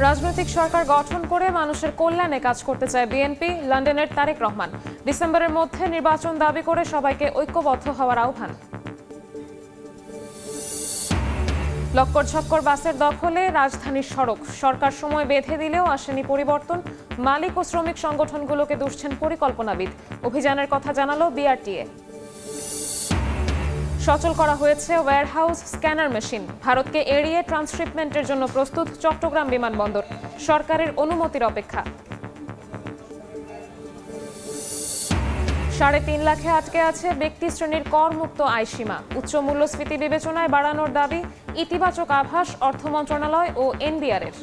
রাজনৈতিক সরকার গঠন করে মানুষের কল্যাণে কাজ করতে চায় বিএনপি। লন্ডনের তারেক রহমান ডিসেম্বরের মধ্যে নির্বাচন দাবি করে সবাইকে ঐক্যবদ্ধ হওয়ার আহ্বান। লক্কর ঝক্কর বাসের দখলে রাজধানীর সড়ক, সরকার সময় বেঁধে দিলেও আসেনি পরিবর্তন। মালিক ও শ্রমিক সংগঠনগুলোকে দুষছেন পরিকল্পনাবিদ। অভিযানের কথা জানালো বিআরটিএ। সচল করা হয়েছে ওয়্যারহাউস স্ক্যানার মেশিন। ভারতকে এড়িয়ে ট্রান্সশিপমেন্টের জন্য প্রস্তুত চট্টগ্রাম বিমানবন্দর। সরকারের অনুমতির অপেক্ষা। ৩.৫ লাখে আটকে আছে ব্যক্তি শ্রেণীর করমুক্ত আয়সীমা। উচ্চ মূল্যস্ফীতি বিবেচনায় বাড়ানোর দাবি। ইতিবাচক আভাস অর্থ মন্ত্রণালয় ও এনবিআরের।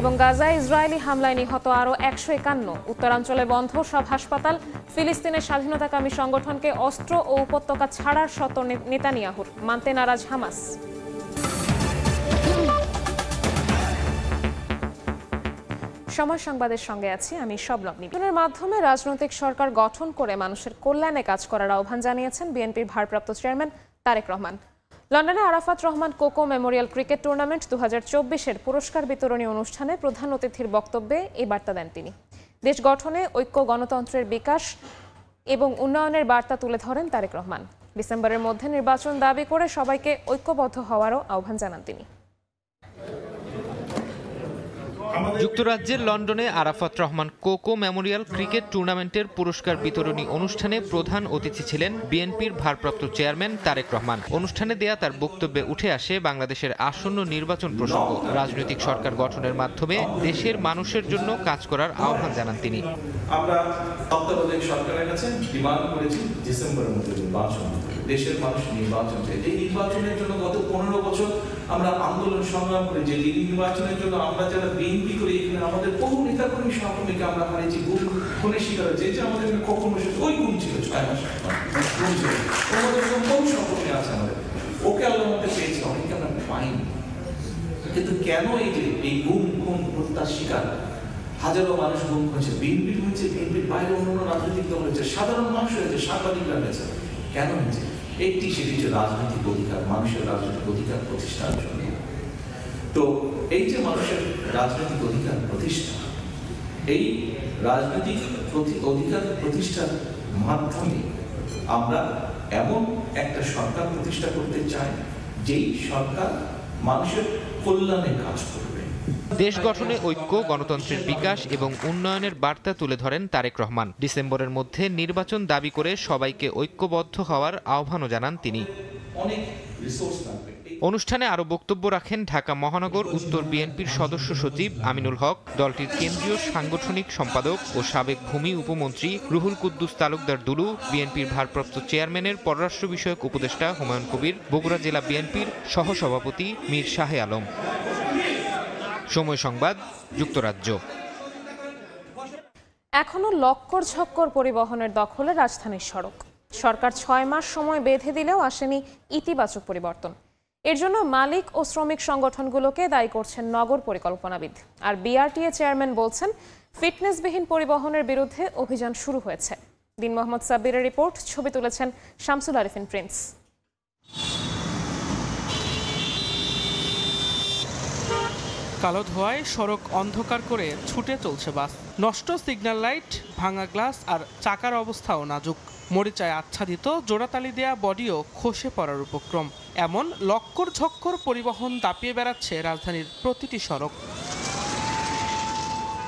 এবং গাজায় ইসরায়েলি হামলায় নিহত আরও ১৫১। উত্তরাঞ্চলে বন্ধ সব হাসপাতাল। ফিলিস্তিনের স্বাধীনতাকামী সংগঠনকে অস্ত্র ও উপত্যকা ছাড়ার শর্ত নেতানিয়াহুর, মানতে নারাজ হামাস। সময় সংবাদের সঙ্গে আছি আমি শবনম। নির্বাচনের মাধ্যমে রাজনৈতিক সরকার গঠন করে মানুষের কল্যাণে কাজ করার আহ্বান জানিয়েছেন বিএনপির ভারপ্রাপ্ত চেয়ারম্যান তারেক রহমান। লন্ডনে Arafat Rahman Koko memorial cricket tournament ২০২৪-এর পুরস্কার বিতরণী অনুষ্ঠানে প্রধান অতিথির বক্তব্যে এই বার্তা দেন তিনি। দেশ গঠনে ঐক্য, গণতন্ত্রের বিকাশ এবং উন্নয়নের বার্তা তুলে ধরেন তারেক রহমান। ডিসেম্বরের মধ্যে নির্বাচন দাবি করে সবাইকে ঐক্যবদ্ধ হওয়ারও আহ্বান জানান তিনি। যুক্তরাজ্যের লন্ডনে আরাফাত রহমান কোকো মেমোরিয়াল ক্রিকেট টুর্নামেন্টের পুরস্কার বিতরণী অনুষ্ঠানে প্রধান অতিথি ছিলেন বিএনপির ভারপ্রাপ্ত চেয়ারম্যান তারেক রহমান। অনুষ্ঠানে দেয়া তার বক্তব্যে উঠে আসে বাংলাদেশের আসন্ন নির্বাচন প্রসঙ্গ। রাজনৈতিক সরকার গঠনের মাধ্যমে দেশের মানুষের জন্য কাজ করার আহ্বান জানান তিনি। আমরা তত্ত্বাবধায়ক সরকারের কাছে ডিমান্ড করেছি ডিসেম্বরের মধ্যে নির্বাচন। দেশের মানুষ নির্বাচন চাই। এই নির্বাচনের জন্য গত ১৫ বছর আমরা আন্দোলন সংগ্রাম করে যে নির্বাচনের জন্য আমরা যারা বিএনপি করি, এখানে আমাদের বহু নেতাকর্মী সহকর্মীকে আমরা হারিয়েছি, খুনের শিকার হয়েছে। যে আমাদের কখনো ওই গুণ ছিল ৬ মাস গুণ ছিল, আমাদের বহু সহকর্মী আছে আমাদের, ওকে আল্লাহ আমাদের পেয়েছি, অনেকে আমরা পাইনি। কিন্তু কেন এই যে এই গুম খুন হত্যার শিকার হাজারো মানুষ গুম হয়েছে, বিএনপির হয়েছে, বিএনপির বাইরে অন্যান্য রাজনৈতিক দল হয়েছে, সাধারণ মানুষ হয়েছে, সাংবাদিকরা হয়েছে, কেন হয়েছে? সেটি হচ্ছে রাজনৈতিক অধিকার, মানুষের রাজনৈতিক অধিকার প্রতিষ্ঠার জন্য। তো এই যে মানুষের রাজনৈতিক অধিকার প্রতিষ্ঠা, এই রাজনৈতিক অধিকার প্রতিষ্ঠার মাধ্যমে আমরা এমন একটা সরকার প্রতিষ্ঠা করতে চাই যেই সরকার মানুষের কল্যাণে কাজ করবে। দেশ গঠনে ঐক্য, গণতন্ত্রের বিকাশ এবং উন্নয়নের বার্তা তুলে ধরেন তারেক রহমান। ডিসেম্বরের মধ্যে নির্বাচন দাবি করে সবাইকে ঐক্যবদ্ধ হওয়ার আহ্বানও জানান তিনি। অনুষ্ঠানে আরও বক্তব্য রাখেন ঢাকা মহানগর উত্তর বিএনপির সদস্য সচিব আমিনুল হক, দলটির কেন্দ্রীয় সাংগঠনিক সম্পাদক ও সাবেক ভূমি উপমন্ত্রী রুহুল কুদ্দুস তালুকদার দুলু, বিএনপির ভারপ্রাপ্ত চেয়ারম্যানের পররাষ্ট্র বিষয়ক উপদেষ্টা হুমায়ুন কবির, বগুড়া জেলা বিএনপির সহসভাপতি মীর শাহে আলম। সময় সংবাদ, যুক্তরাজ্য। এখনো লক্কর ঝক্কর পরিবহনের দখলে রাজধানীর সড়ক। সরকার ৬ মাস সময় বেঁধে দিলেও আসেনি ইতিবাচক পরিবর্তন। এর জন্য মালিক ও শ্রমিক সংগঠনগুলোকে দায়ী করছেন নগর পরিকল্পনাবিদ। আর বিআরটিএ চেয়ারম্যান বলছেন ফিটনেসবিহীন পরিবহনের বিরুদ্ধে অভিযান শুরু হয়েছে। দিন মোহাম্মদ সাব্বিরের রিপোর্ট, ছবি তুলেছেন শামসুল আরিফিন প্রিন্স। কালো ধোঁয়ায় সড়ক অন্ধকার করে ছুটে চলছে বাস। নষ্ট সিগন্যাল লাইট, ভাঙা গ্লাস আর চাকার অবস্থাও নাজুক। মরিচায় আচ্ছাদিত জোড়াতালি দেয়া বডিও খসে পড়ার উপক্রম। এমন লক্কর ঝক্কর পরিবহন দাপিয়ে বেড়াচ্ছে রাজধানীর প্রতিটি সড়ক।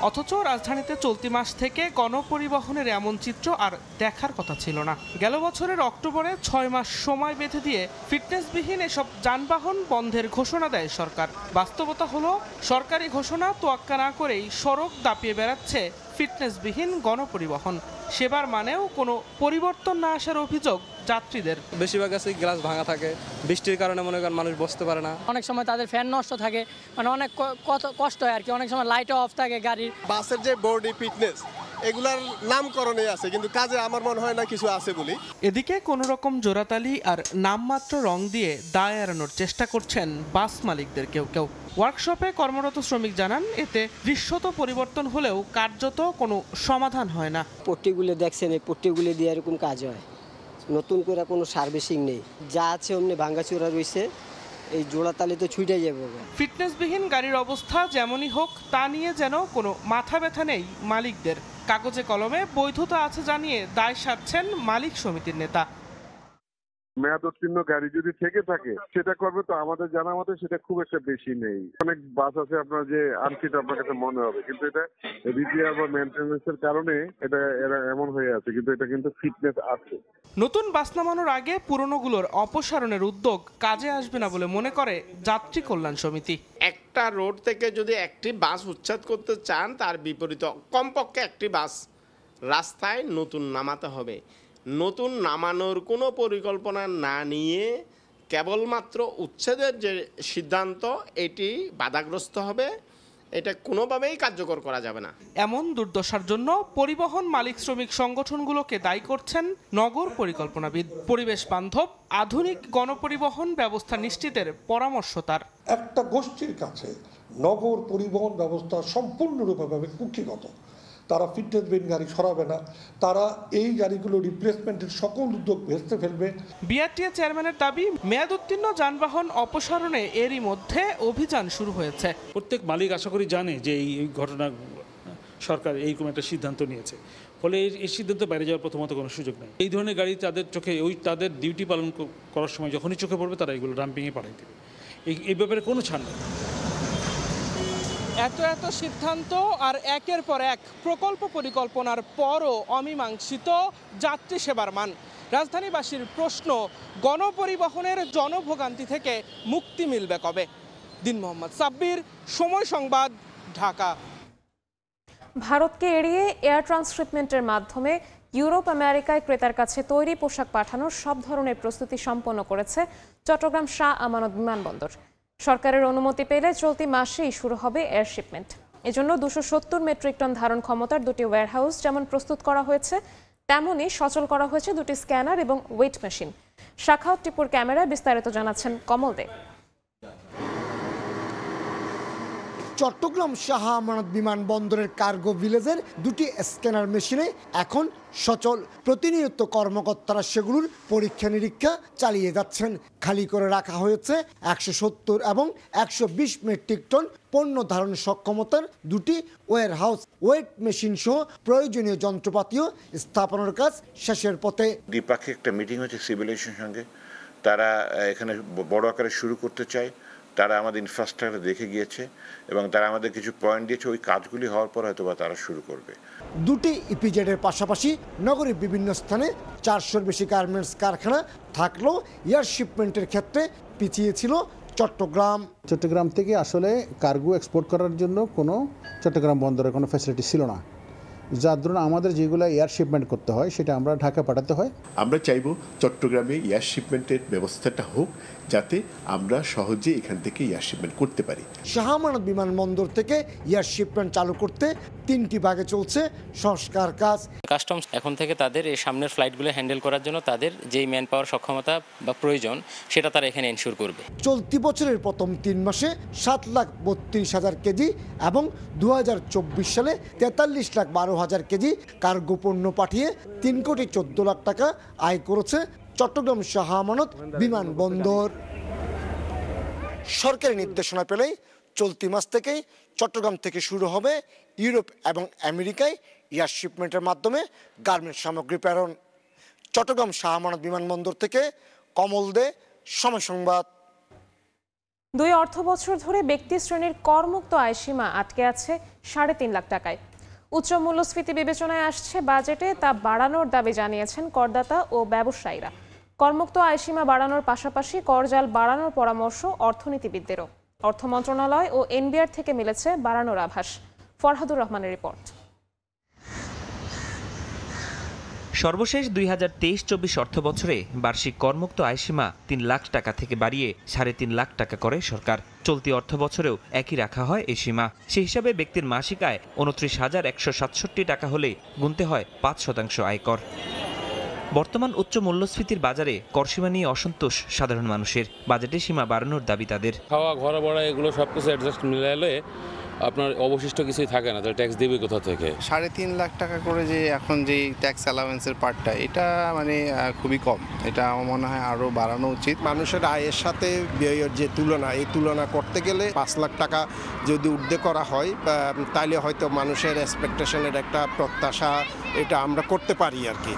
অথচ রাজধানীতে চলতি মাস থেকে গণপরিবহনের এমন চিত্র আর দেখার কথা ছিল না। গেল বছরের অক্টোবরে ৬ মাস সময় বেঁধে দিয়ে ফিটনেসবিহীন এসব যানবাহন বন্ধের ঘোষণা দেয় সরকার। বাস্তবতা হলো সরকারি ঘোষণা তোয়াক্কা না করেই সড়ক দাপিয়ে বেড়াচ্ছে ফিটনেসবিহীন গণপরিবহন। সেবার মানেও কোনো পরিবর্তন না আসার অভিযোগ যাত্রীদের। বেশিরভাগ আছে গ্লাস ভাঙা থাকে, বৃষ্টির কারণে মনে করেন মানুষ বসতে পারে না। অনেক সময় তাদের ফ্যান নষ্ট থাকে, মানে অনেক কষ্ট হয় আর কি। অনেক সময় লাইটও অফ থাকে গাড়ির। বাসের যে বডি ফিটনেস এগুলার নামকরণে আছে, কিন্তু কাজে আমার মনে হয় না কিছু আছে বলি। এদিকে কোনো রকম জোড়াতালি আর নামমাত্র রং দিয়ে দায় এড়ানোর চেষ্টা করছেন বাস মালিকদের কেউ কেউ। ওয়ার্কশপে কর্মরত শ্রমিক জানান, এতে দৃশ্যত পরিবর্তন হলেও কার্যত কোনো সমাধান হয় না। পট্টিগুলো দেখছেন, এই পট্টিগুলো দিয়ে এরকম কাজ হয়, নতুন করে কোনো সার্ভিসিং নেই, যা আছে অমনি ভাঙ্গাচুরা রয়েছে, এই জোড়া তালে তো ছুটে যাবে। ফিটনেসবিহীন গাড়ির অবস্থা যেমনই হোক তা নিয়ে যেন কোনো মাথা ব্যথা নেই মালিকদের। কাগজে কলমে বৈধতা আছে জানিয়ে দায় সারছেন মালিক সমিতির নেতা। মেয়াদোত্তীর্ণ গাড়ি যদি থেকে থাকে সেটা করবে, তো আমাদের জানা মতে সেটা খুব একটা বেশি নেই। অনেক বাস আছে আপনার যে আনফিট আপনার কাছে মনে হবে, কিন্তু এটা রিপেয়ার বা মেইনটেনেন্সের কারণে এটা এমন হয়ে আছে, কিন্তু এটা কিন্তু ফিটনেস আছে। নতুন বাস নামানোর আগে পুরনোগুলোর অপসারণের উদ্যোগ কাজে আসবে না বলে মনে করে যাত্রী কল্যাণ সমিতি। একটা রোড থেকে যদি একটি বাস উচ্ছেদ করতে চান, তার বিপরীতে কমপক্ষে একটি বাস রাস্তায় নতুন নামাতে হবে। নতুন নামানোর কোনো পরিকল্পনা না নিয়ে কেবলমাত্র উচ্ছেদের যে সিদ্ধান্ত, এটি বাধাগ্রস্ত হবে। এটা কোনোভাবেই কার্যকর করা যাবে না। এমন দুর্দশার জন্য পরিবহন মালিক শ্রমিক সংগঠনগুলোকে দায়ী করছেন নগর পরিকল্পনাবিদ। পরিবেশ বান্ধব আধুনিক গণপরিবহন ব্যবস্থা নিশ্চিতের পরামর্শ তার। একটা গোষ্ঠীর কাছে নগর পরিবহন ব্যবস্থা সম্পূর্ণরূপে কুক্ষিগত। তারা ফিটনেসবিহীন গাড়ি সরাবে না, তারা এই গাড়িগুলো রিপ্লেসমেন্টের সকল উদ্যোগ ভেস্তে ফেলবে। বিআরটিএ চেয়ারম্যানের দাবি, মেয়াদোত্তীর্ণ যানবাহন অপসারণে এরই মধ্যে অভিযান শুরু হয়েছে। প্রত্যেক মালিক আশা করি জানে যে এই ঘটনা সরকার এইরকম একটা সিদ্ধান্ত নিয়েছে, ফলে এই সিদ্ধান্ত বাইরে যাওয়ার প্রথমত কোনো সুযোগ নেই। এই ধরনের গাড়ি তাদের চোখে তাদের ডিউটি পালন করার সময় যখনই চোখে পড়বে তারা এগুলো ডাম্পিংয়ে পাঠিয়ে দেবে। এই ব্যাপারে কোনো ছাড় নেই। এত সিদ্ধান্ত আর একের পর এক প্রকল্প পরিকল্পনার পরও অমীমাংসিত যাত্রী সেবার মান। রাজধানীবাসীর প্রশ্ন, গণপরিবহনের জনভোগান্তি থেকে মুক্তি মিলবে কবে? দিন মোহাম্মদ সাব্বির, সময় সংবাদ, ঢাকা। ভারতকে এড়িয়ে এয়ার ট্রান্সশিপমেন্টের মাধ্যমে ইউরোপ আমেরিকায় ক্রেতার কাছে তৈরি পোশাক পাঠানোর সব ধরনের প্রস্তুতি সম্পন্ন করেছে চট্টগ্রাম শাহ আমানত বিমানবন্দর। সরকারের অনুমতি পেলে চলতি মাসেই শুরু হবে এয়ার শিপমেন্ট। এজন্য 270 মেট্রিক টন ধারণ ক্ষমতার দুটি ওয়্যারহাউস যেমন প্রস্তুত করা হয়েছে, তেমনই সচল করা হয়েছে দুটি স্ক্যানার এবং ওয়েট মেশিন। শাখাউত টিপুর ক্যামেরায় বিস্তারিত জানাচ্ছেন কমল দে। চট্টগ্রাম শাহ আমানত বিমানবন্দরের কার্গো ভিলেজের দুটি স্ক্যানার মেশিনে এখন সচল। প্রতিনিয়ত কর্মকর্তারা সেগুলোর পরীক্ষা নিরীক্ষা চালিয়ে যাচ্ছেন। খালি করে রাখা হয়েছে 170 এবং 120 মেট্রিক টন পণ্য ধারণ সক্ষমতার দুটি ওয়্যারহাউস। ওয়েট মেশিন সহ প্রয়োজনীয় যন্ত্রপাতিও স্থাপনের কাজ শেষের পথে। দ্বিপাক্ষিক একটা মিটিং হয়েছে সিভিল এভিয়েশনের সঙ্গে। তারা এখানে বড় আকারে শুরু করতে চায়। তারা আমাদের ইনফ্রাস্ট্রাকচার দেখে গিয়েছে এবং তারা আমাদের কিছু পয়েন্ট দিয়েছে। ওই কাজগুলি হওয়ার পর হয়তো বা তারা শুরু করবে। দুটি ইপিজেডের পাশাপাশি নগরীর বিভিন্ন স্থানে 400-র বেশি গার্মেন্টস কারখানা থাকলেও এয়ার শিপমেন্টের ক্ষেত্রে পিছিয়ে ছিল চট্টগ্রাম থেকে আসলে কার্গো এক্সপোর্ট করার জন্য কোনো চট্টগ্রাম বন্দরের কোনো ফ্যাসিলিটি ছিল না, যার ধরুন আমাদের যেগুলো এয়ার শিপমেন্ট করতে হয় সেটা আমরা ঢাকা পাঠাতে হয়। আমরা চাইব চট্টগ্রামে এয়ার শিপমেন্টের ব্যবস্থাটা হোক, যাতে আমরা সহজে এখান থেকে এয়ার শিপমেন্ট করতে পারি। শাহ আমানত বিমানবন্দর থেকে এয়ার শিপমেন্ট চালু করতে 3টি ভাগে চলছে সংস্কার কাজ। কাস্টমস এখন থেকে তাদের এই সামনের ফ্লাইটগুলো হ্যান্ডেল করার জন্য তাদের যেই ম্যান পাওয়ার সক্ষমতা বা প্রয়োজন সেটা তারা এখানে এনশিওর করবে। চলতি বছরের প্রথম 3 মাসে 7,32,000 কেজি এবং 2024 সালে 43,12,000 কেজি কার্গো পণ্য পাঠিয়ে 3,14 লাখ টাকা আয় করেছে চট্টগ্রাম শাহ আমানত বিমানবন্দর। সরকারি নির্দেশনা পেলেই চলতি মাস থেকেই চট্টগ্রাম থেকে শুরু হবে ইউরোপ এবং আমেরিকায় এয়ার শিপমেন্টের মাধ্যমে গার্মেন্টস সামগ্রী প্রেরণ। চট্টগ্রাম শাহ আমানত বিমানবন্দর থেকে কমল দে, সময় সংবাদ। 2 অর্থ বছর ধরে ব্যক্তি শ্রেণীর করমুক্ত আয়সীমা আটকে আছে 3.5 লাখ টাকায়। উচ্চ মূল্যস্ফীতি বিবেচনায় আসছে বাজেটে তা বাড়ানোর দাবি জানিয়েছেন করদাতা ও ব্যবসায়ীরা। করমুক্ত আয়সীমা বাড়ানোর পাশাপাশি করজাল বাড়ানোর পরামর্শ অর্থনীতিবিদদেরও। অর্থ মন্ত্রণালয় ও এনবিআর থেকে মিলেছে বাড়ানোর আভাস। ফরহাদুর রহমানের রিপোর্ট। সর্বশেষ 2023-24 অর্থ বছরে বার্ষিক করমুক্ত আয়সীমা 3 লাখ টাকা থেকে বাড়িয়ে 3.5 লাখ টাকা করে সরকার। চলতি অর্থ বছরেও একই রাখা হয় এই সীমা। সেই হিসাবে ব্যক্তির মাসিক আয় 29,167 টাকা হলে গুনতে হয় 5% আয়কর। বর্তমান উচ্চ মূল্যস্ফীতির বাজারে করসীমা নিয়ে অসন্তোষ সাধারণ মানুষের। বাজেটে সীমা বাড়ানোর দাবি তাদের। খাওয়া, ঘর ভাড়া এগুলো সবকিছু অ্যাডজাস্ট মিলাইলে আপনার অবশিষ্ট কিছুই থাকে না, তাহলে ট্যাক্স দেবে কোথা থেকে? 3.5 লাখ টাকা করে যে এখন যে ট্যাক্স অ্যালাউন্সের পার্টটা, এটা মানে খুবই কম। এটা আমার মনে হয় আরও বাড়ানো উচিত। মানুষের আয়ের সাথে ব্যয়ের যে তুলনা, এই তুলনা করতে গেলে 5 লাখ টাকা যদি ঊর্ধ্বে করা হয় তাহলে হয়তো মানুষের এক্সপেকটেশনের একটা প্রত্যাশা এটা আমরা করতে পারি আর কি।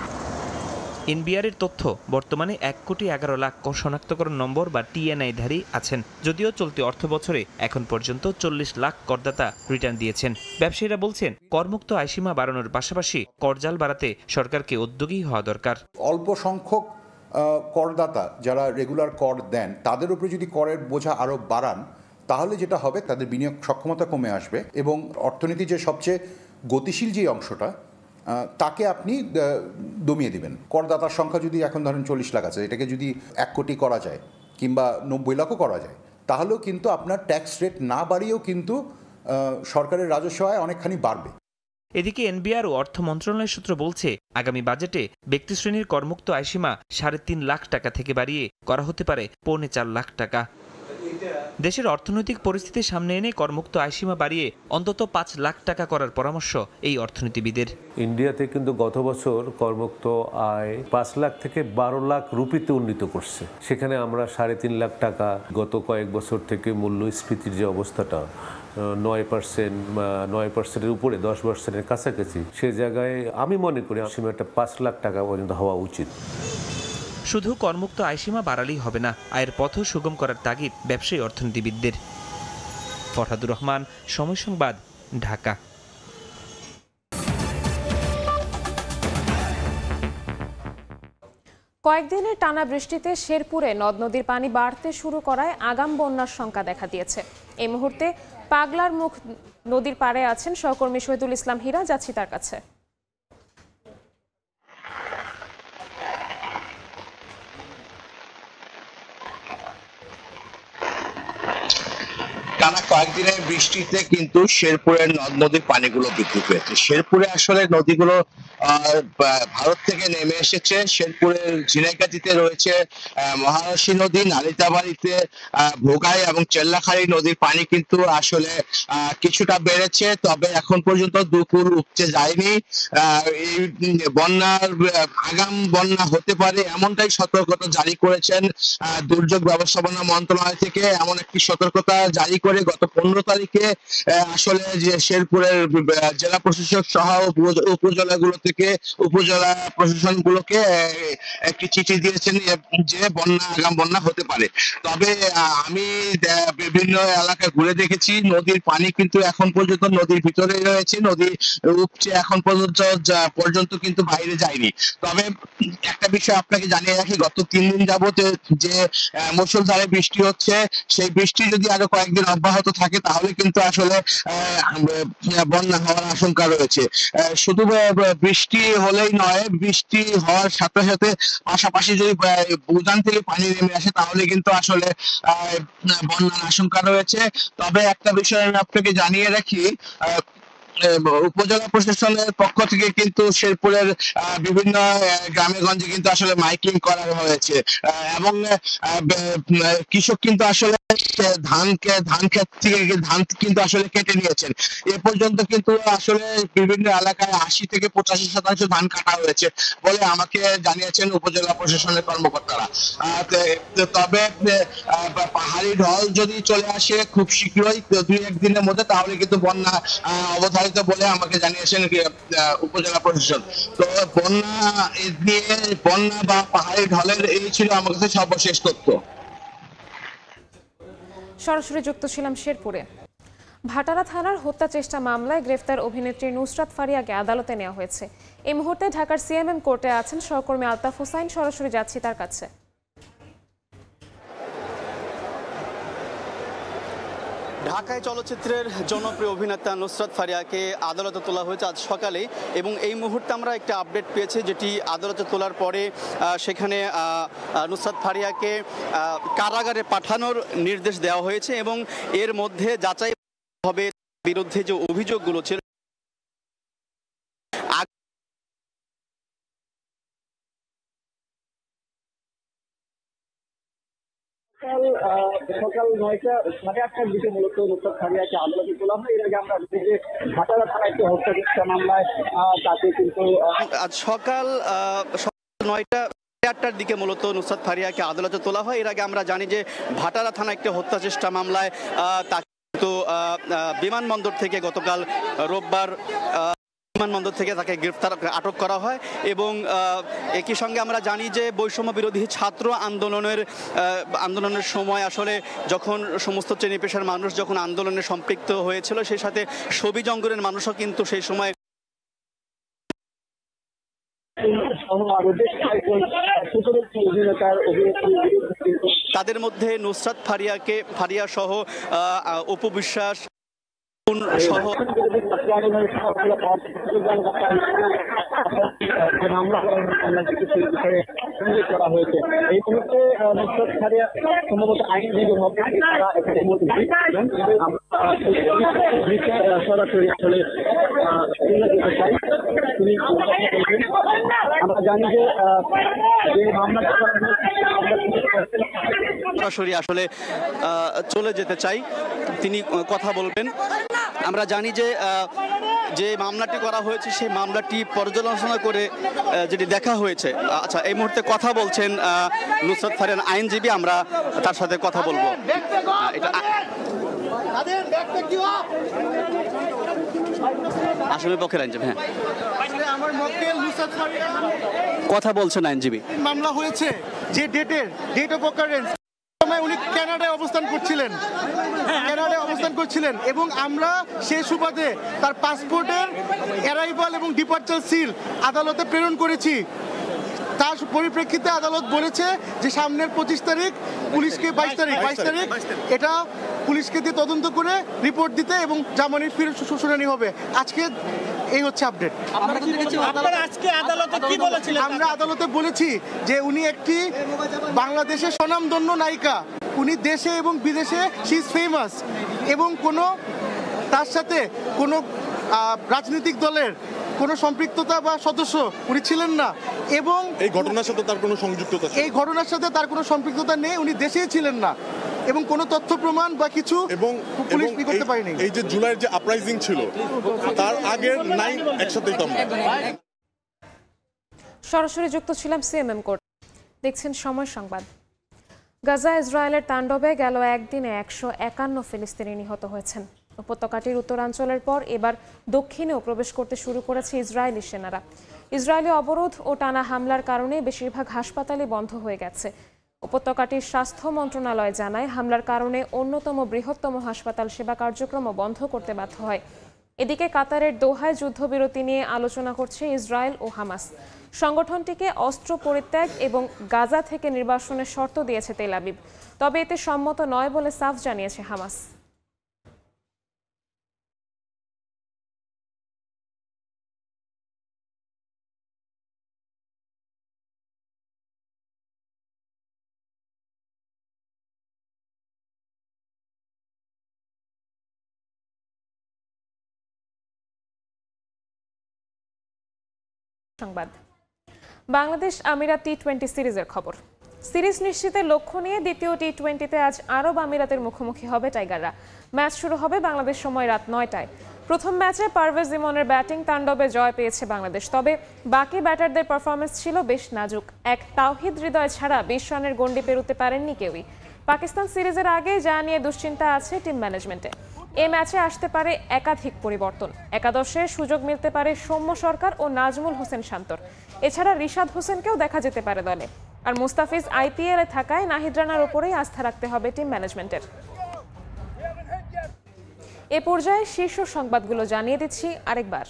এনবিআরের তথ্য, বর্তমানে 1,11,00,000 শনাক্তকরণ নম্বর বা টিএনআইধারী আছেন। যদিও চলতি অর্থ বছরে এখন পর্যন্ত 40 লাখ করদাতা রিটার্ন দিয়েছেন। ব্যবসায়ীরা বলছেন, করমুক্ত আয়সীমা বাড়ানোর পাশাপাশি করজাল বাড়াতে সরকারকে উদ্যোগী হওয়া দরকার। অল্প সংখ্যক করদাতা যারা রেগুলার কর দেন, তাদের উপরে যদি করের বোঝা আরও বাড়ান, তাহলে যেটা হবে তাদের বিনিয়োগ সক্ষমতা কমে আসবে এবং অর্থনীতি যে সবচেয়ে গতিশীল যে অংশটা, তাকে আপনি দমিয়ে দিবেন। করদাতার সংখ্যা যদি এখন ধরেন 40 লাখ আছে, এটাকে যদি 1 কোটি করা যায় কিংবা 90 লাখও করা যায়, তাহলেও কিন্তু আপনার ট্যাক্স রেট না বাড়িয়েও কিন্তু সরকারের রাজস্ব আয় অনেকখানি বাড়বে। এদিকে এনবিআর ও অর্থ মন্ত্রণালয়ের সূত্র বলছে, আগামী বাজেটে ব্যক্তিশ্রেণীর করমুক্ত আয়সীমা 3.5 লাখ টাকা থেকে বাড়িয়ে করা হতে পারে 4.25 লাখ টাকা। দেশের অর্থনৈতিক পরিস্থিতি সামনে এনে করমুক্ত আয়সীমা বাড়িয়ে অন্তত 5 লাখ টাকা করার পরামর্শ এই অর্থনীতিবিদের। ইন্ডিয়াতে কিন্তু গত বছর করমুক্ত আয় 5 লাখ থেকে 12 লাখ রুপিতে উন্নীত করছে। সেখানে আমরা 3.5 লাখ টাকা, গত কয়েক বছর থেকে মূল্যস্ফীতির যে অবস্থাটা 9%-এর উপরে 10%-এর কাছাকাছি, সে জায়গায় আমি মনে করি সীমাটা 5 লাখ টাকা পর্যন্ত হওয়া উচিত। শুধু করমুক্ত আয়সীমা বাড়ালেই হবে না, আয়ের পথ সুগম করার তাগিদ ব্যবসায়ী অর্থনীতিবিদদের। ফরহাদুর রহমান, সময় সংবাদ, ঢাকা। কয়েকদিনের টানা বৃষ্টিতে শেরপুরে নদ নদীর পানি বাড়তে শুরু করায় আগাম বন্যার শঙ্কা দেখা দিয়েছে। এই মুহূর্তে পাগলার মুখ নদীর পাড়ে আছেন সহকর্মী শহীদুল ইসলাম হীরা, যাচ্ছি তার কাছে। টানা কয়েকদিনের বৃষ্টিতে কিন্তু শেরপুরের নদ নদীর পানিগুলো বৃদ্ধি পেয়েছে। শেরপুরে আসলে নদীগুলো ভারত থেকে নেমে এসেছে। শেরপুরের ঝিনাইগাতিতে রয়েছে মহানসী নদী, নালিতাবাড়িতে ভোগাই এবং চেল্লাখালী নদীর পানি কিন্তু আসলে কিছুটা বেড়েছে, তবে এখন পর্যন্ত দুকুল উপচে যায়নি। এই বন্যার আগাম বন্যা হতে পারে এমনটাই সতর্কতা জারি করেছেন দুর্যোগ ব্যবস্থাপনা মন্ত্রণালয় থেকে। এমন একটি সতর্কতা জারি করে গত 15 তারিখে আসলে যে শেরপুরের জেলা প্রশাসক সহ উপজেলাগুলো থেকে উপজেলা প্রশাসনগুলোকে একটি চিঠি দিয়েছেন যে আগাম বন্যা হতে পারে। তবে আমি বিভিন্ন এলাকায় ঘুরে দেখেছি, নদীর পানি কিন্তু এখন পর্যন্ত নদীর ভিতরে রয়েছে, নদী উপচে এখন পর্যন্ত কিন্তু বাইরে যায়নি। তবে একটা বিষয় আপনাকে জানিয়ে রাখি, গত 3 দিন যাবত যে মুষলধারে বৃষ্টি হচ্ছে, সেই বৃষ্টি যদি আরো কয়েকদিন অব্যাহত থাকে তাহলে কিন্তু আসলে বন্যা হওয়ার আশঙ্কা রয়েছে। শুধু বৃষ্টি হলেই নয়, বৃষ্টি হওয়ার সাথে সাথে পাশাপাশি যদি উজান থেকে পানি নেমে আসে তাহলে কিন্তু আসলে বন্যার আশঙ্কা রয়েছে। তবে একটা বিষয় আমি আপনাকে জানিয়ে রাখি, উপজেলা প্রশাসনের পক্ষ থেকে কিন্তু শেরপুরের বিভিন্ন গ্রামে গঞ্জে কিন্তু আসলে মাইকিং করা হয়েছে এবং কৃষক কিন্তু আসলে ধান ক্ষেত থেকে ধান কিন্তু আসলে কেটে নিয়েছেন। এ পর্যন্ত কিন্তু আসলে বিভিন্ন এলাকায় 80 থেকে 85% ধান কাটা হয়েছে বলে আমাকে জানিয়েছেন উপজেলা প্রশাসনের কর্মকর্তারা। তবে পাহাড়ি ঢল যদি চলে আসে খুব শীঘ্রই 2-1 দিনের মধ্যে, তাহলে কিন্তু বন্যা অবধারিত বলে আমাকে জানিয়েছেন উপজেলা প্রশাসন। তো বন্যা বা পাহাড়ি ঢলের এই ছিল আমার কাছে সর্বশেষ তথ্য। সরাসরি যুক্ত ছিলাম শেরপুরে। ভাটারা থানার হত্যা চেষ্টা মামলায় গ্রেফতার অভিনেত্রী নুসরাত ফারিয়াকে আদালতে নেওয়া হয়েছে। এই মুহূর্তে ঢাকার সিএমএম কোর্টে আছেন সহকর্মী আলতাফ হোসাইন, সরাসরি যাচ্ছি তার কাছে। ঢাকায় চলচ্চিত্রের জনপ্রিয় অভিনেতা নুসরাত ফারিয়াকে আদালতে তোলা হয়েছে আজ সকালে, এবং এই মুহূর্তে আমরা একটা আপডেট পেয়েছি যেটি আদালতে তোলার পরে সেখানে নুসরাত ফারিয়াকে কারাগারে পাঠানোর নির্দেশ দেওয়া হয়েছে এবং এর মধ্যে যাচাই হবে বিরুদ্ধে যে অভিযোগগুলো ছিল সকাল 9টা 8:30টার দিকে মূলত নুসরাত ফারিয়াকে আদালতে তোলা হয়। এর আগে আমরা যে ঘাটালা থানায় একটি হত্যা মামলায় তাকে কিন্তু আজ সকাল 9টা-8টার দিকে মূলত নুসরাত ফারিয়াকে আদালতে তোলা হয়। এর আগে আমরা জানি যে ভাটারা থানা একটি হত্যা চেষ্টা মামলায় তাকে কিন্তু বিমানবন্দর থেকে গতকাল রোববার বিমানবন্দর থেকে তাকে আটক করা হয় এবং একই সঙ্গে আমরা জানি যে বৈষম্য বিরোধী ছাত্র আন্দোলনের সময় আসলে যখন সমস্ত শ্রেণী পেশার মানুষ যখন আন্দোলনে সম্পৃক্ত হয়েছিল, সেই সাথে সবি জঙ্গলের মানুষও কিন্তু সেই সময় তাদের মধ্যে নুসরাত ফারিয়া সহ অপু বিশ্বাস সহ করা হয়েছে। এই মুহূর্তে নুসরাত ফারিয়া সম্ভবত আইনজীবী হবে, সরাসরি আসলে আমরা জানি যে মামলাটা সরাসরি আসলে চলে যেতে চাই, তিনি কথা বলবেন। আমরা জানি যে মামলাটি করা হয়েছে সেই মামলাটি পর্যালোচনা করে যেটি দেখা হয়েছে। আচ্ছা, এই মুহূর্তে কথা বলছেন নুসরাত ফারিয়ার আইনজীবী, আমরা তার সাথে কথা বলবো। আসামি পক্ষের আইনজীবী, হ্যাঁ কথা বলছেন আইনজীবী। মামলা হয়েছে যে ডেট অফ অকারেন্স উনি কানাডায় অবস্থান করছিলেন এবং আমরা সেই সুবাদে তার পাসপোর্টের অ্যারাইভাল এবং ডিপার্চার সিল আদালতে প্রেরণ করেছি। তার পরিপ্রেক্ষিতে আদালত বলেছে যে সামনের 25 তারিখ পুলিশকে 22 তারিখ এটা পুলিশকে দিয়ে তদন্ত করে রিপোর্ট দিতে এবং জামিনের ফেরত শুনানি হবে। আজকে এই হচ্ছে আপডেট। আমরা আদালতে বলেছি যে উনি একটি বাংলাদেশের স্বনামধন্য নায়িকা, উনি দেশে এবং বিদেশে শি ইজ ফেমাস এবং তার সাথে কোনো রাজনৈতিক দলের কোনো সম্পৃক্ততা বা সদস্য উনি ছিলেন না এবং এই ঘটনার সাথে তার কোনো সম্পৃক্ততা নেই, উনি দেশেই ছিলেন না এবং কোনো তথ্য প্রমাণ বা কিছু এবং পুলিশ করতে পারেনি। এই যে জুলাইয়ের যে আপরাইজিং ছিল তার আগের 9 একসাথেই তো সরাসরি যুক্ত ছিলাম সিএমএম কোর্ট। দেখছেন সময় সংবাদ। গাজা ইসরায়েলের তাণ্ডবে গেল একদিনে 151 ফিলিস্তিনি নিহত হয়েছেন। উপত্যকাটির উত্তরাঞ্চলের পর এবার দক্ষিণেও প্রবেশ করতে শুরু করেছে ইসরায়েলি সেনারা। ইসরায়েলি অবরোধ ও টানা হামলার কারণে বেশিরভাগ হাসপাতালই বন্ধ হয়ে গেছে। উপত্যকাটির স্বাস্থ্য মন্ত্রণালয় জানায়, হামলার কারণে অন্যতম বৃহত্তম হাসপাতাল সেবা কার্যক্রমও বন্ধ করতে বাধ্য হয়। এদিকে কাতারের দোহায় যুদ্ধবিরতি নিয়ে আলোচনা করছে ইসরায়েল ও হামাস। সংগঠনটিকে অস্ত্র পরিত্যাগ এবং গাজা থেকে নির্বাসনের শর্ত দিয়েছে তেল আবিব, তবে এতে সম্মত নয় বলে সাফ জানিয়েছে হামাস। সংবাদ। বাংলাদেশ আমিরাত টি-20 সিরিজের খবর। সিরিজ নিশ্চিতের লক্ষ্য নিয়ে দ্বিতীয় টি-20তে আজ আরব আমিরাতের মুখোমুখি হবে টাইগাররা। ম্যাচ শুরু হবে বাংলাদেশ সময় রাত 9টায়। প্রথম ম্যাচে পারভেজ ইমনের ব্যাটিং তাণ্ডবে জয় পেয়েছে বাংলাদেশ, তবে বাকি ব্যাটারদের পারফরমেন্স ছিল বেশ নাজুক। এক তাওহিদ হৃদয় ছাড়া 20 রানের গন্ডি পেরোতে পারেননি কেউই। পাকিস্তান সিরিজের আগে যা নিয়ে দুশ্চিন্তা আছে টিম ম্যানেজমেন্টে। এই ম্যাচে আসতে পারে একাধিক পরিবর্তন। একাদশে সুযোগ মিলতে পারে সৌম্য সরকার ও নাজমুল হোসেন শান্তর। এছাড়া রিশাদ হোসেনকেও দেখা যেতে পারে দলে। আর মুস্তাফিজ আইপিএলে থাকায় নাহিদ রানার ওপরেই আস্থা রাখতে হবে টিম ম্যানেজমেন্টের। এ পর্যায়ে শীর্ষ সংবাদগুলো জানিয়ে দিচ্ছি আরেকবার।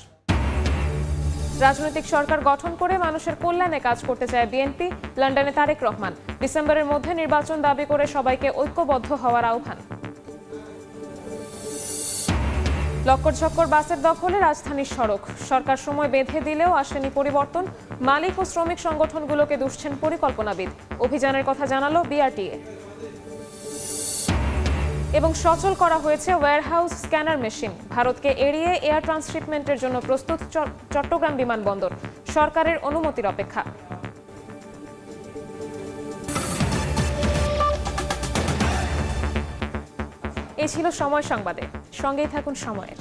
রাজনৈতিক সরকার গঠন করে মানুষের কল্যাণে কাজ করতে চায় বিএনপি। লন্ডনে তারেক রহমান। ডিসেম্বরের মধ্যে নির্বাচন দাবি করে সবাইকে ঐক্যবদ্ধ হওয়ার আহ্বান। লক্কর ঝক্কর বাসের দখলে রাজধানীর সড়ক। সরকার সময় বেঁধে দিলেও আসেনি পরিবর্তন। মালিক ও শ্রমিক সংগঠনগুলোকে দুষছেন পরিকল্পনাবিদ। অভিযানের কথা জানালো বিআরটিএ। এবং সচল করা হয়েছে ওয়্যারহাউস স্ক্যানার মেশিন। ভারতকে এড়িয়ে এয়ার ট্রান্সশিপমেন্টের জন্য প্রস্তুত চট্টগ্রাম বিমানবন্দর। সরকারের অনুমতির অপেক্ষা। এই ছিল সময় সংবাদে, সঙ্গেই থাকুন সময়ের।